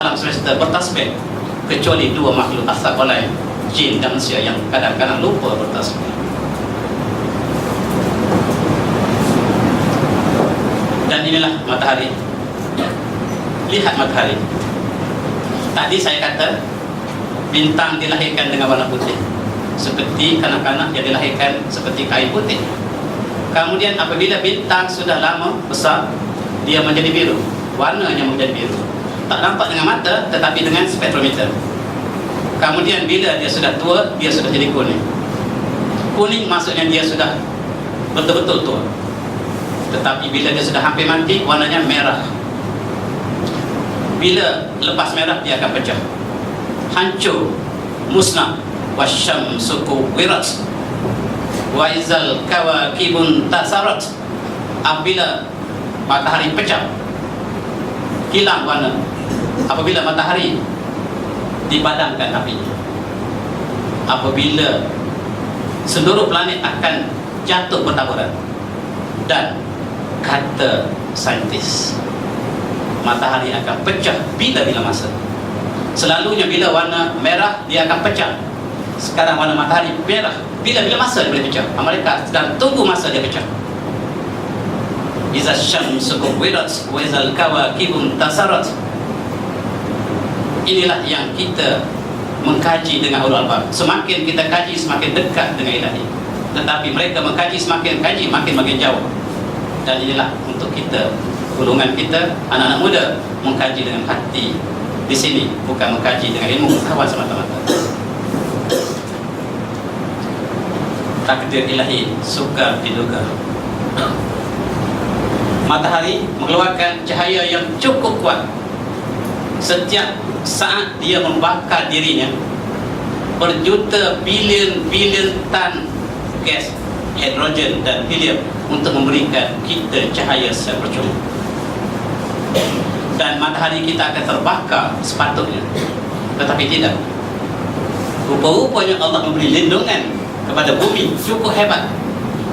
alam semesta bertasbih, kecuali dua makhluk asaqalain, jin dan manusia, yang kadang-kadang lupa bertasbih. Dan inilah matahari. Lihat matahari. Tadi saya kata bintang dilahirkan dengan warna putih, seperti kanak-kanak yang dilahirkan seperti kain putih. Kemudian apabila bintang sudah lama besar, dia menjadi biru, warnanya menjadi biru, tak nampak dengan mata tetapi dengan spektrometer. Kemudian bila dia sudah tua, dia sudah jadi kuning. Kuning maksudnya dia sudah betul-betul tua. Tetapi bila dia sudah hampir mati, warnanya merah. Bila lepas merah, dia akan pecah, hancur, musnah. Wasyamsu kuwirat wa izal kawakibun tasarat. Apabila matahari pecah, hilang warna. Apabila matahari dipadamkan apinya, apabila seluruh planet akan jatuh bertaburan. Dan kata saintis, matahari akan pecah bila masa. Selalunya bila warna merah, dia akan pecah. Sekarang warna matahari merah, bila masa dia boleh pecah. Mereka sedang tunggu masa dia pecah. Iza syamsu kuwirat wa izal kawakibun tasarat. Inilah yang kita mengkaji dengan ulul albab. Semakin kita kaji, semakin dekat dengan ilahi. Tetapi mereka mengkaji, semakin kaji makin jauh. Dan inilah untuk kita, golongan kita, anak-anak muda, mengkaji dengan hati di sini, bukan mengkaji dengan ilmu pengetahuan semata-mata. Takdir ilahi sukar diduga. Matahari mengeluarkan cahaya yang cukup kuat. Setiap saat dia membakar dirinya, berjuta bilion tan gas hidrogen dan helium untuk memberikan kita cahaya secara percuma. Dan matahari kita akan terbakar sepatutnya, tetapi tidak. Rupa-rupanya Allah memberi lindungan kepada bumi cukup hebat,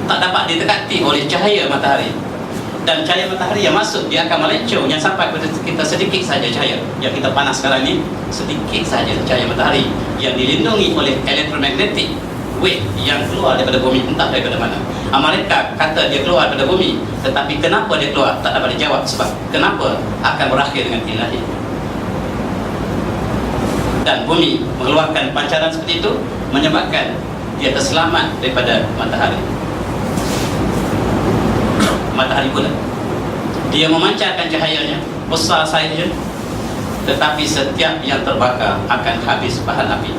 tak dapat didekati oleh cahaya matahari. Dan cahaya matahari yang masuk, dia akan melencong, yang sampai kepada kita sedikit saja cahaya yang kita panas sekarang ni, sedikit saja cahaya matahari yang dilindungi oleh elektromagnetik wave yang keluar daripada bumi, entah daripada mana. Mereka kata dia keluar daripada bumi, tetapi kenapa dia keluar tak dapat dijawab. Sebab kenapa akan berakhir dengan ilahi. Dan bumi mengeluarkan pancaran seperti itu, menyebabkan dia terselamat daripada matahari. Matahari pula, dia memancarkan cahayanya besar saja, tetapi setiap yang terbakar akan habis bahan api.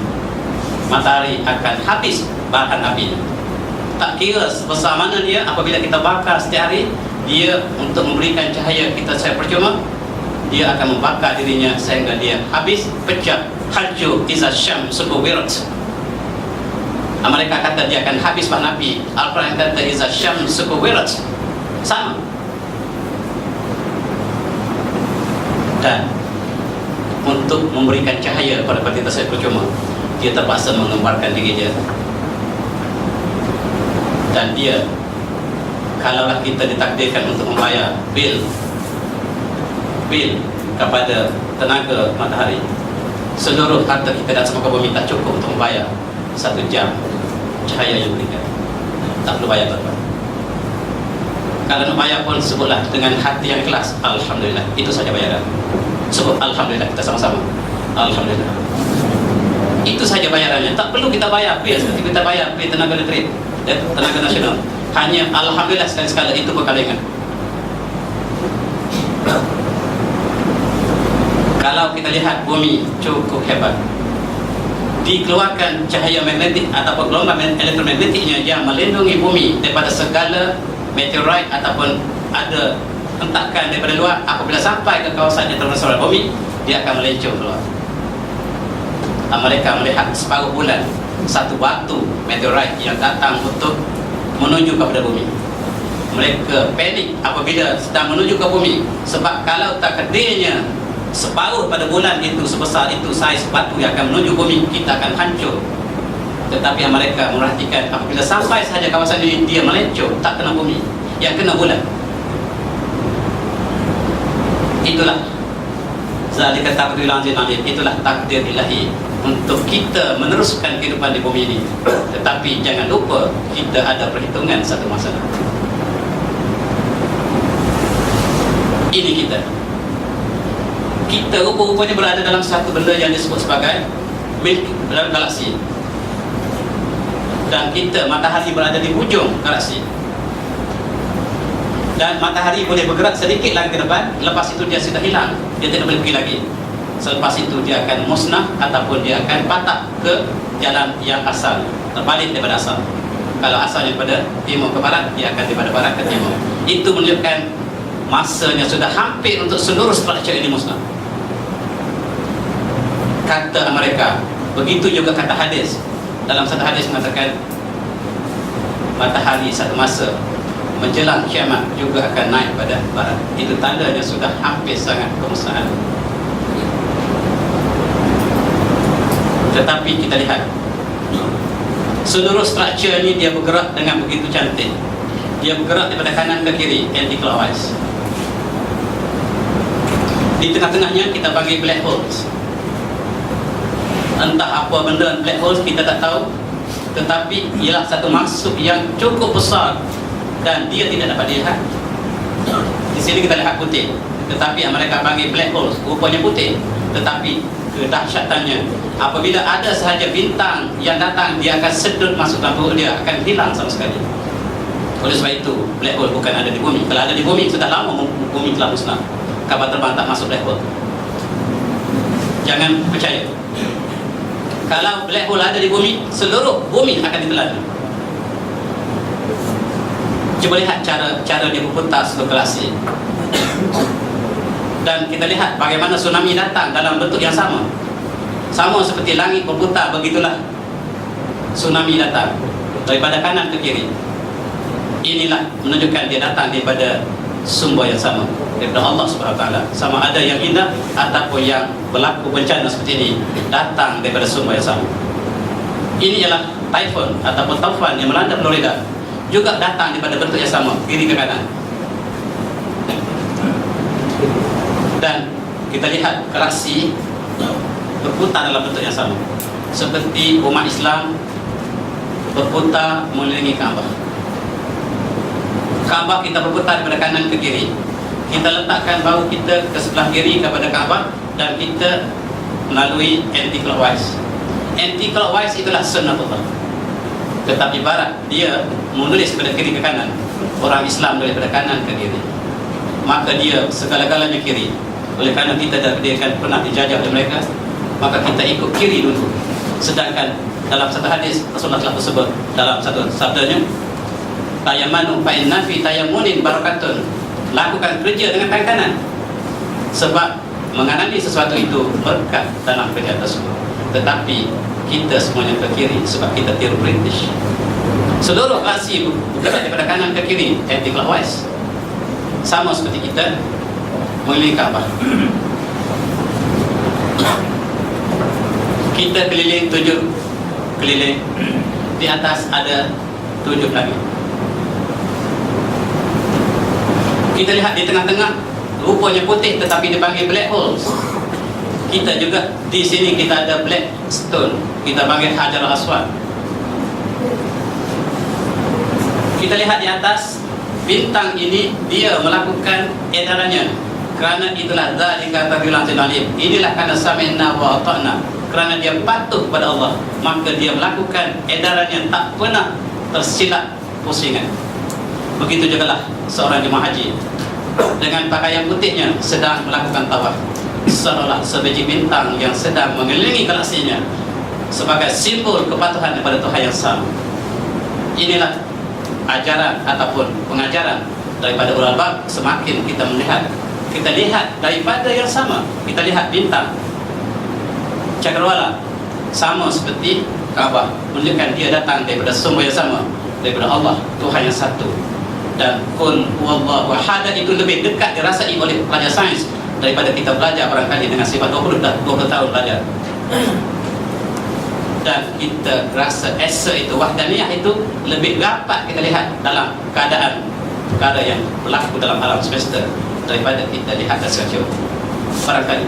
Matahari akan habis bahan apinya. Tak kira sebesar mana dia, apabila kita bakar setiap hari, dia untuk memberikan cahaya kita secara percuma, dia akan membakar dirinya sehingga dia habis, pecah, hancur. Iza syamsu kuwirat. Mereka kata dia akan habis bahan api. Al-Quran kata iza syamsu kuwirat. Sama. Dan untuk memberikan cahaya kepada parti tersebut percuma, dia terpaksa mengembarkan diri dia. Dan dia, kalaulah kita ditakdirkan untuk membayar bil kepada tenaga matahari, seluruh harta kita dan semua bumi tak cukup untuk membayar 1 jam cahaya yang diberikan. Tak perlu bayar berapa. Kalau nak bayar pun sebutlah dengan hati yang ikhlas, Alhamdulillah, itu saja bayaran. Sebut Alhamdulillah, kita sama-sama Alhamdulillah, itu saja bayarannya. Tak perlu kita bayar bil seperti kita bayar bil tenaga listrik, tenaga nasional. Hanya Alhamdulillah sekali-sekala, itu berkalengan. Kalau kita lihat bumi cukup hebat, dikeluarkan cahaya magnetik ataupun gelombang elektromagnetiknya yang melindungi bumi daripada segala meteorit ataupun ada hentakan daripada luar. Apabila sampai ke kawasan internasional bumi, dia akan melencong keluar. Mereka melihat separuh bulan, satu batu meteorit yang datang untuk menuju kepada bumi. Mereka panik apabila sedang menuju ke bumi, sebab kalau tak kedainya separuh pada bulan itu sebesar itu saiz batu yang akan menuju bumi, kita akan hancur. Tetapi mereka merhatikan apabila sampai sahaja kawasan ini, dia melencong, tak kena bumi, yang kena bulan. Itulah Zalika taqdirul azizil alim. Itulah takdir ilahi untuk kita meneruskan kehidupan di bumi ini. Tetapi jangan lupa kita ada perhitungan satu masa. Ini kita rupa-rupanya berada dalam satu benda yang disebut sebagai milk dalam galaksi, dan kita, matahari berada di hujung galaksi, dan matahari boleh bergerak sedikit lagi ke depan, lepas itu dia sudah hilang, dia tidak boleh pergi lagi. Selepas itu dia akan musnah ataupun dia akan patah ke jalan yang asal, terbalik daripada asal. Kalau asalnya pada timur ke barat, dia akan daripada barat ke timur. Itu menunjukkan masanya sudah hampir untuk seluruh struktur ini musnah. Kata mereka, begitu juga kata hadis. Dalam satu hadis mengatakan matahari satu masa menjelang kiamat juga akan naik pada barat. Itu tandanya sudah hampir sangat kemusnahan. Tetapi kita lihat seluruh struktur ini dia bergerak dengan begitu cantik. Dia bergerak daripada kanan ke kiri, anti-clockwise. Di tengah-tengahnya kita panggil black holes. Entah apa benda black holes kita tak tahu, tetapi ialah satu maksud yang cukup besar dan dia tidak dapat dilihat. Di sini kita lihat putih, tetapi mereka panggil black holes, rupanya putih, tetapi kedahsyatannya apabila ada sahaja bintang yang datang, dia akan sedut masuk dalam perut dia, akan hilang sama sekali. Oleh sebab itu black hole bukan ada di bumi. Kalau ada di bumi sudah lama bumi telah musnah. Kapal terbang tak masuk black hole. Jangan percaya. Kalau black hole ada di bumi, seluruh bumi akan ditelan. Cuba lihat cara dia berputar seluruh galaksi. Dan kita lihat bagaimana tsunami datang dalam bentuk yang sama. Sama seperti langit berputar, begitulah tsunami datang daripada kanan ke kiri. Inilah menunjukkan dia datang daripada sumber yang sama, daripada Allah Subhanahu Wa Taala. Sama ada yang indah ataupun yang berlaku bencana seperti ini datang daripada sumber yang sama. Ini ialah typhoon ataupun taufan yang melanda Florida, juga datang daripada bentuk yang sama, kiri ke kanan. Dan kita lihat galaksi berputar dalam bentuk yang sama, seperti umat Islam berputar mengelilingi Kaabah. Kaabah kita berputar daripada kanan ke kiri. Kita letakkan bahu kita ke sebelah kiri kepada Kaabah dan kita melalui anti-clockwise. Anti-clockwise itulah sunnatullah. Tetapi barat dia menulis daripada kiri ke kanan. Orang Islam daripada kanan ke kiri. Maka dia segala-galanya kiri. Oleh kerana kita pernah dijajah oleh mereka, maka kita ikut kiri dulu. Sedangkan dalam satu hadis Rasulullah telah bersabda dalam satu sabdanya, tayammanu fa inna fi tayammunin barakatun. Lakukan kerja dengan tangan kanan, sebab menganani sesuatu itu berkat dalam kerja tersebut. Tetapi kita semuanya ke kiri sebab kita tiru British. Seluruh galaksi bergerak daripada kanan ke kiri, anti-clockwise. Sama seperti kita mengelilingi Kaabah. Kita keliling 7 keliling, di atas ada 7 lagi. Kita lihat di tengah-tengah, rupanya putih tetapi dipanggil black holes. Kita juga di sini kita ada black stone, kita panggil Hajar Aswad. Kita lihat di atas, bintang ini dia melakukan edarannya. Kerana itulah zalika taqdirul azizil alim. Inilah kerana sami'na wa ata'na. Kerana dia patuh kepada Allah, maka dia melakukan edarannya, tak pernah tersilap pusingan. Begitu juga lah seorang jemaah haji dengan pakaian putihnya sedang melakukan tawaf, seolah sebiji bintang yang sedang mengelilingi galaksinya sebagai simbol kepatuhan kepada Tuhan yang sama. Inilah ajaran ataupun pengajaran daripada ulul albab. Semakin kita melihat, kita lihat daripada yang sama, kita lihat bintang cakrawala sama seperti Kaabah, menunjukkan dia datang daripada sumber yang sama, daripada Allah, Tuhan yang satu. Dan qul huwallahu ahad itu lebih dekat dirasai oleh pelajar sains daripada kita belajar barangkali dengan sifat 20 tahun belajar. Dan kita rasa esa itu, wahdaniyah itu lebih rapat kita lihat dalam keadaan perkara yang berlaku dalam alam semesta daripada kita lihat dari sekejap barangkali.